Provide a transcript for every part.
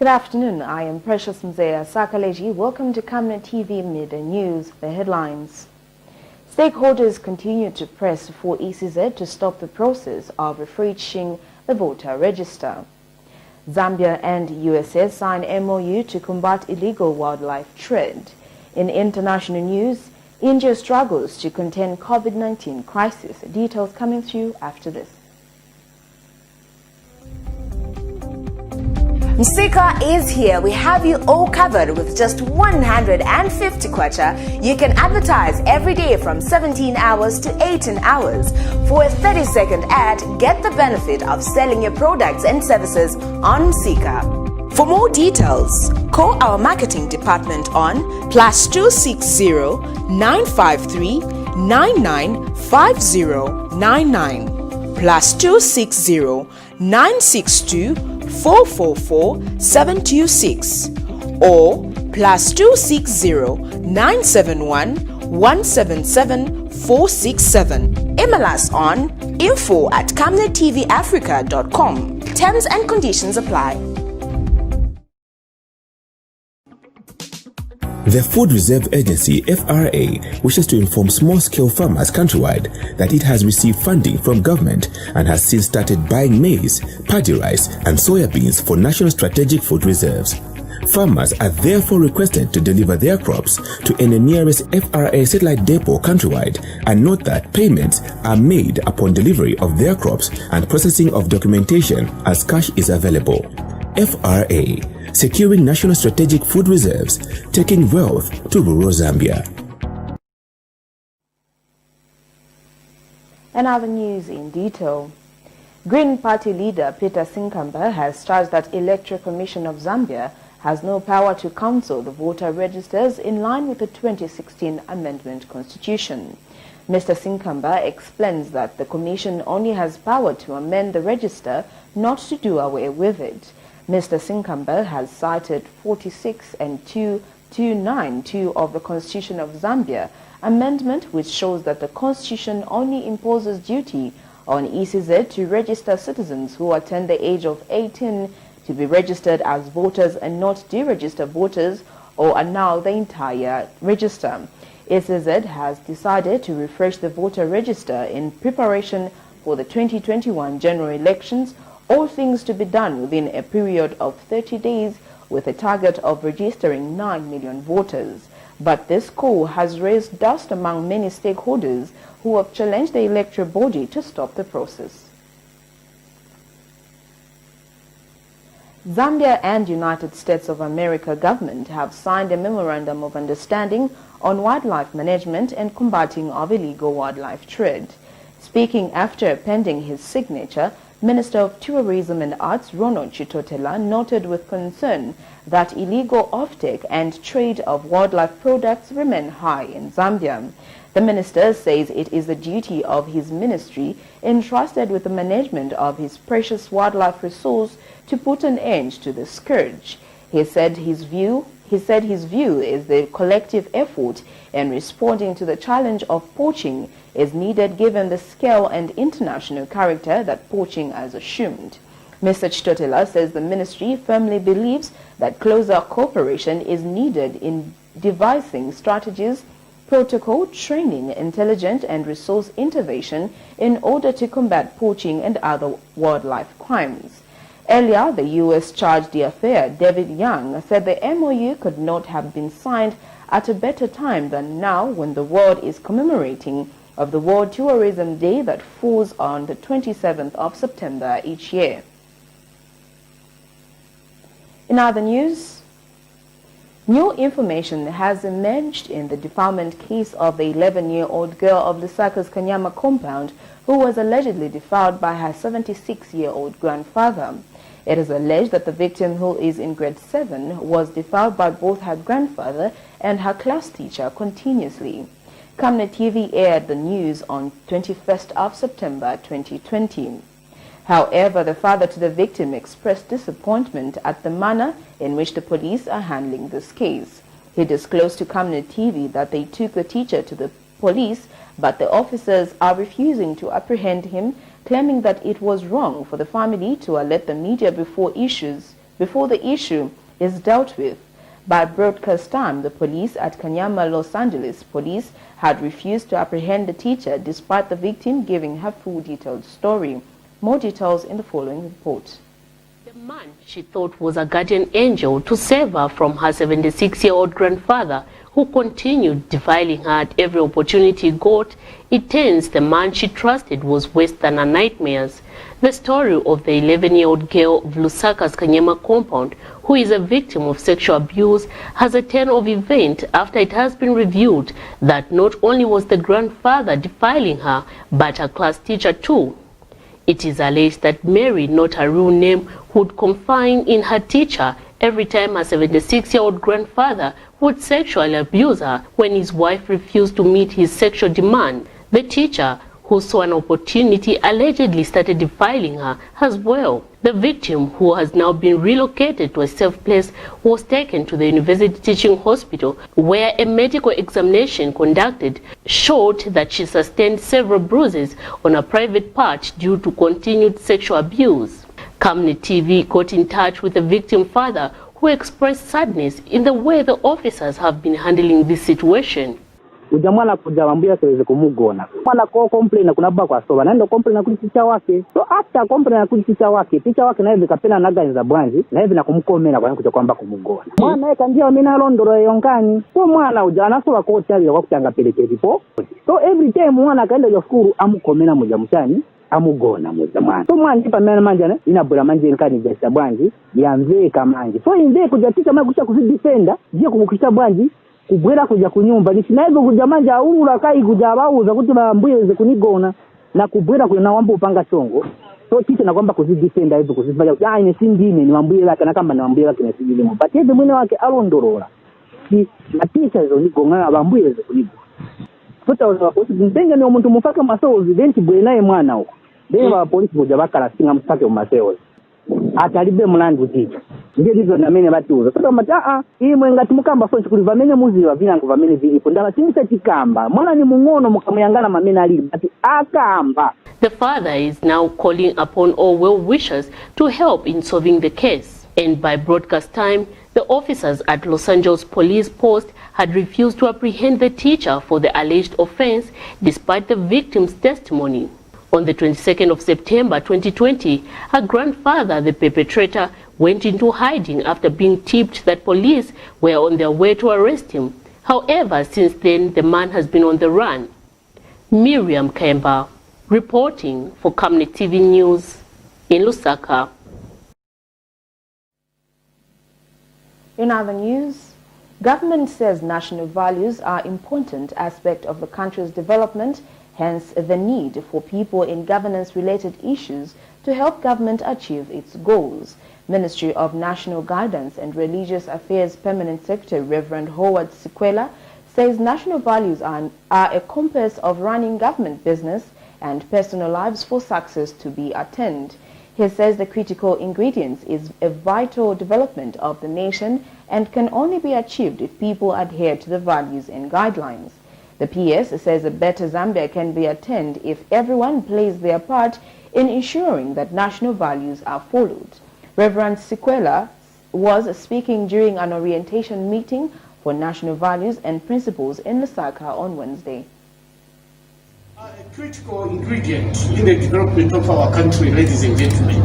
Good afternoon. I am Precious Mzea Sakaleji. Welcome to Camnet TV Midday News. The headlines. Stakeholders continue to press for ECZ to stop the process of refreshing the voter register. Zambia and USA sign MOU to combat illegal wildlife trade. In international news, India struggles to contain COVID-19 crisis. Details coming through after this. Msika is here. We have you all covered with just 150 kwacha. You can advertise every day from 17 hours to 18 hours. For a 30-second ad, get the benefit of selling your products and services on Msika. For more details, call our marketing department on +260 953 995099 +260 962 444-726 or +260 971 177 467. Email us on info@camnettvafrica.com. Terms and conditions apply. The Food Reserve Agency, FRA, wishes to inform small-scale farmers countrywide that it has received funding from government and has since started buying maize, paddy rice and soya beans for national strategic food reserves. Farmers are therefore requested to deliver their crops to any nearest FRA satellite depot countrywide and note that payments are made upon delivery of their crops and processing of documentation as cash is available. FRA, securing national strategic food reserves, taking wealth to rural Zambia. And other news in detail. Green Party leader Peter Sinkamba has charged that Electoral Commission of Zambia has no power to cancel the voter registers in line with the 2016 Amendment Constitution. Mr. Sinkamba explains that the Commission only has power to amend the register, not to do away with it. Mr. Sinkamba has cited 46 and 2292 of the Constitution of Zambia amendment, which shows that the Constitution only imposes duty on ECZ to register citizens who attain the age of 18 to be registered as voters and not deregister voters or annul the entire register. ECZ has decided to refresh the voter register in preparation for the 2021 general elections, all things to be done within a period of 30 days with a target of registering 9 million voters. But this call has raised dust among many stakeholders who have challenged the electoral body to stop the process. Zambia and United States of America government have signed a memorandum of understanding on wildlife management and combating of illegal wildlife trade. Speaking after pending his signature, Minister of Tourism and Arts Ronald Chitotela noted with concern that illegal offtake and trade of wildlife products remain high in Zambia. The minister says it is the duty of his ministry entrusted with the management of his precious wildlife resource to put an end to the scourge. He said his view is the collective effort in responding to the challenge of poaching is needed given the scale and international character that poaching has assumed. Mr. Chitotela says the ministry firmly believes that closer cooperation is needed in devising strategies, protocol, training, intelligence and resource intervention in order to combat poaching and other wildlife crimes. Earlier, the U.S. charged d'affaires David Young said the MOU could not have been signed at a better time than now when the world is commemorating of the World Tourism Day that falls on the 27th of September each year. In other news, new information has emerged in the defilement case of the 11-year-old girl of the Circus Kanyama compound who was allegedly defiled by her 76-year-old grandfather. It is alleged that the victim, who is in grade 7, was defiled by both her grandfather and her class teacher continuously. Camnet TV aired the news on 21st of September 2020. However, the father to the victim expressed disappointment at the manner in which the police are handling this case. He disclosed to Camnet TV that they took the teacher to the police, but the officers are refusing to apprehend him, claiming that it was wrong for the family to alert the media before issues before the issue is dealt with. By broadcast time, the police at Kanyama, Los Angeles police had refused to apprehend the teacher despite the victim giving her full detailed story. More details in the following report. The man she thought was a guardian angel to save her from her 76-year-old grandfather, who continued defiling her at every opportunity he got, it turns the man she trusted was worse than her nightmares. The story of the 11-year-old girl of Circus Kanyama compound, who is a victim of sexual abuse, has a turn of event after it has been revealed that not only was the grandfather defiling her, but her class teacher too. It is alleged that Mary, not her real name, would confide in her teacher every time her 76-year-old grandfather would sexually abuse her when his wife refused to meet his sexual demand. The teacher, who saw an opportunity, allegedly started defiling her as well. The victim, who has now been relocated to a safe place, was taken to the University Teaching Hospital, where a medical examination conducted showed that she sustained several bruises on her private part due to continued sexual abuse. Camnet TV got in touch with the victim father, who expressed sadness in the way the officers have been handling this situation. Uja mwana kuja wambia siweze kumugona. Mwana kwa complain na kunaba kwa soba. Naendo complain na kulichicha wake. So after complain na kulichicha wake, teacher wake na hivi kapena naga nza branji, na hivi na kumkomena kwa kuja kwamba kumugona. Mwana eka ndio mina londoro yonkani. Kwa mwana uja anasoba kwa chali kwa kuchanga peleke vipo. So every time mwana kaenda ya skuru amukomena moja mchani, amugona moja mwana. So mwana tipa mena manja ne inabula manje nkani jasa branji, ya mveka manje. So inve kuja teacher mwana kusha kuzidifenda, jia kumukisha branji, kubwera kuja kunyumba nisinaivo kuja manja aurura kai kuja bauza kuti bambuye ze kunigona na kubwera kuna wambu upanga chongo. So teacher na kwamba kuzidifenda hivyo kuzifanya ine sindine ni wambuye wake na kama ni wambuye wake na sindine but yeye mwene wake alondorola si na teacher zo nigonga bambuye ze kunigona. Futa wa kusindenga ni umuntu mufaka masozi denti bwe naye mwana huko bene ba polisi kuja bakala singa msake umaseozi atalibe mulandu teacher ndiye hizo na mene batuza sasa mata imwe ngati mukamba fonchi kuli vamene muziwa vinango vamene vilipo ndala sinisa chikamba mwana ni mungono mukamuyangana mamene ali ati akamba. The father is now calling upon all well-wishers to help in solving the case, and by broadcast time the officers at Los Angeles police post had refused to apprehend the teacher for the alleged offense despite the victim's testimony. On the 22nd of September 2020, her grandfather, the perpetrator, went into hiding after being tipped that police were on their way to arrest him. However, since then, the man has been on the run. Miriam Kemba, reporting for Camnet TV News in Lusaka. In other news, government says national values are an important aspect of the country's development, hence the need for people in governance-related issues to help government achieve its goals. Ministry of National Guidance and Religious Affairs Permanent Secretary Reverend Howard Sikwela says national values are a compass of running government business and personal lives for success to be attained. He says the critical ingredient is a vital development of the nation and can only be achieved if people adhere to the values and guidelines. The PS says a better Zambia can be attained if everyone plays their part in ensuring that national values are followed. Reverend Sikwela was speaking during an orientation meeting for national values and principles in Lusaka on Wednesday. A critical ingredient in the development of our country, ladies and gentlemen.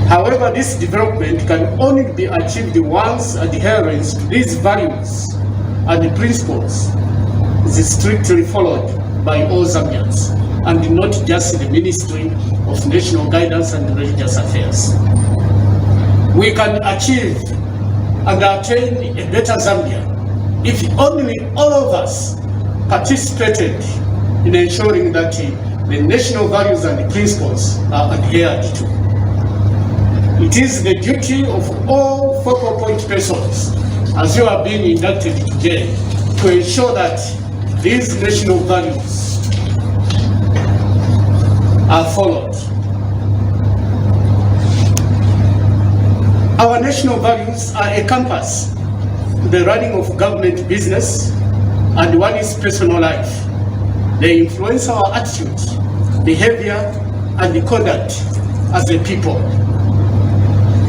However, this development can only be achieved once adherence to these values and principles is strictly followed by all Zambians, and not just the Ministry of National Guidance and Religious Affairs. We can achieve and attain a better Zambia if only all of us participated in ensuring that the national values and principles are adhered to. It is the duty of all focal point persons, as you are being inducted today, to ensure that these national values are followed. Our national values are a compass to the running of government business and one's personal life. They influence our attitudes, behavior, and conduct as a people.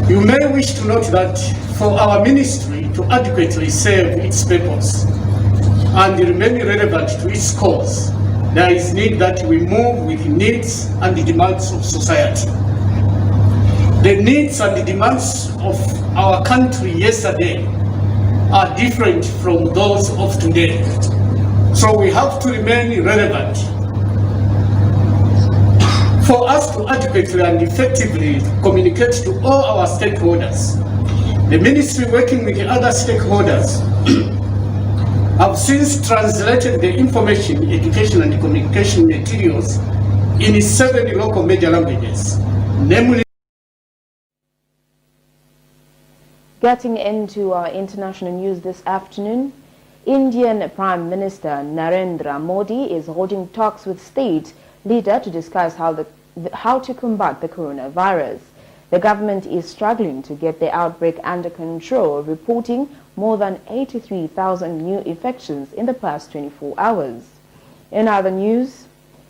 You may wish to note that for our ministry to adequately serve its purpose and remain relevant to its cause, there is need that we move with the needs and the demands of society. The needs and the demands of our country yesterday are different from those of today. So we have to remain relevant. For us to adequately and effectively communicate to all our stakeholders, the ministry working with the other stakeholders have since translated the information, education and communication materials in 7 local major languages, namely. Getting into our international news this afternoon, Indian Prime Minister Narendra Modi is holding talks with state leaders to discuss how to combat the coronavirus. The government is struggling to get the outbreak under control, reporting more than 83,000 new infections in the past 24 hours. In other news,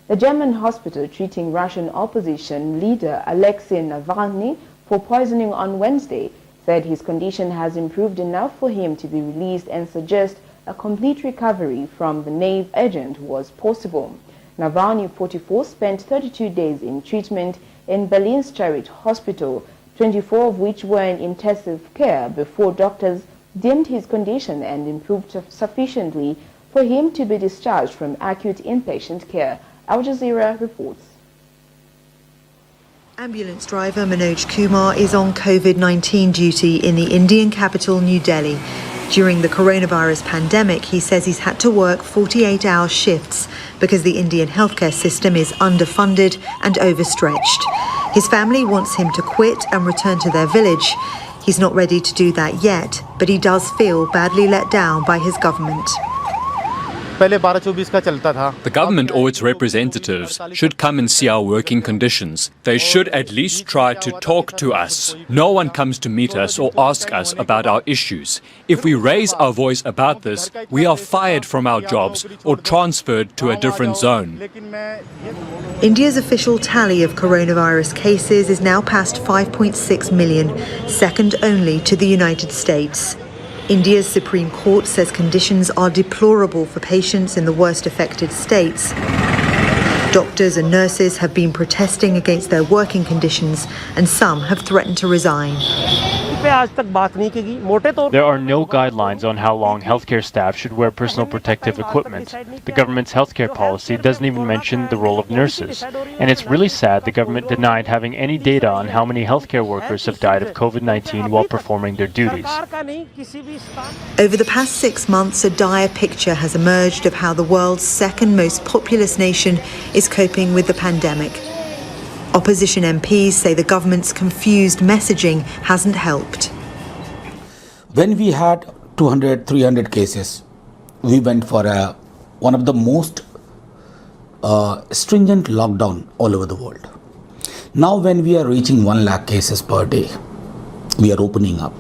the German hospital treating Russian opposition leader Alexei Navalny for poisoning on Wednesday said his condition has improved enough for him to be released and suggest a complete recovery from the naive agent was possible. Navalny, 44, spent 32 days in treatment in Berlin's Charité Hospital, 24 of which were in intensive care before doctors deemed his condition and improved sufficiently for him to be discharged from acute inpatient care. Al Jazeera reports. Ambulance driver Manoj Kumar is on COVID-19 duty in the Indian capital, New Delhi. During the coronavirus pandemic, he says he's had to work 48-hour shifts because the Indian healthcare system is underfunded and overstretched. His family wants him to quit and return to their village. He's not ready to do that yet, but he does feel badly let down by his government. The government or its representatives should come and see our working conditions. They should at least try to talk to us. No one comes to meet us or ask us about our issues. If we raise our voice about this, we are fired from our jobs or transferred to a different zone. India's official tally of coronavirus cases is now past 5.6 million, second only to the United States. India's Supreme Court says conditions are deplorable for patients in the worst affected states. Doctors and nurses have been protesting against their working conditions, and some have threatened to resign. There are no guidelines on how long healthcare staff should wear personal protective equipment. The government's healthcare policy doesn't even mention the role of nurses. And it's really sad the government denied having any data on how many healthcare workers have died of COVID-19 while performing their duties. Over the past 6 months, a dire picture has emerged of how the world's second most populous nation is coping with the pandemic. Opposition MPs say the government's confused messaging hasn't helped. When we had 200, 300 cases, we went for one of the most stringent lockdown all over the world. Now when we are reaching 1 lakh cases per day, we are opening up.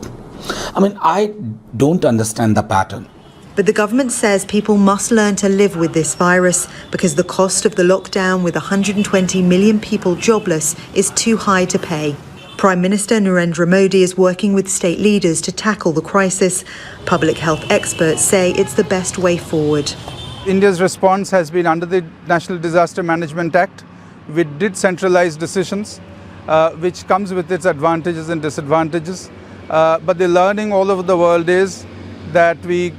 I don't understand the pattern. But the government says people must learn to live with this virus because the cost of the lockdown with 120 million people jobless is too high to pay. Prime Minister Narendra Modi is working with state leaders to tackle the crisis. Public health experts say it's the best way forward. India's response has been under the National Disaster Management Act. We did centralize decisions, which comes with its advantages and disadvantages. But the learning all over the world is that we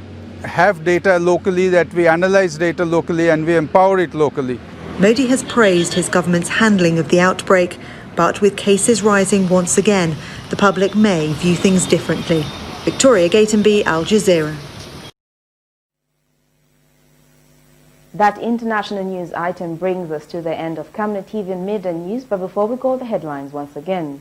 have data locally, that we analyze data locally and we empower it locally. Modi has praised his government's handling of the outbreak, but with cases rising once again, the public may view things differently. Victoria Gatenby, Al Jazeera. That international news item brings us to the end of Camnet TV Midday News, but before we go, the headlines once again.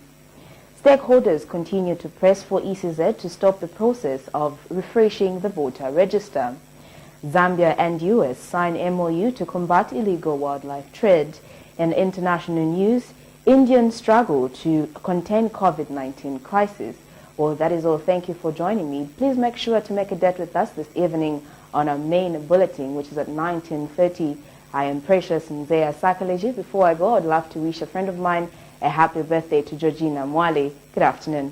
Stakeholders continue to press for ECZ to stop the process of refreshing the voter register. Zambia and US sign MOU to combat illegal wildlife trade. In international news, Indians struggle to contain COVID-19 crisis. Well, that is all. Thank you for joining me. Please make sure to make a date with us this evening on our main bulletin, which is at 19:30. I am Precious Mzea Sakaleji. Before I go, I'd love to wish a friend of mine a happy birthday to Georgina Mwale. Good afternoon.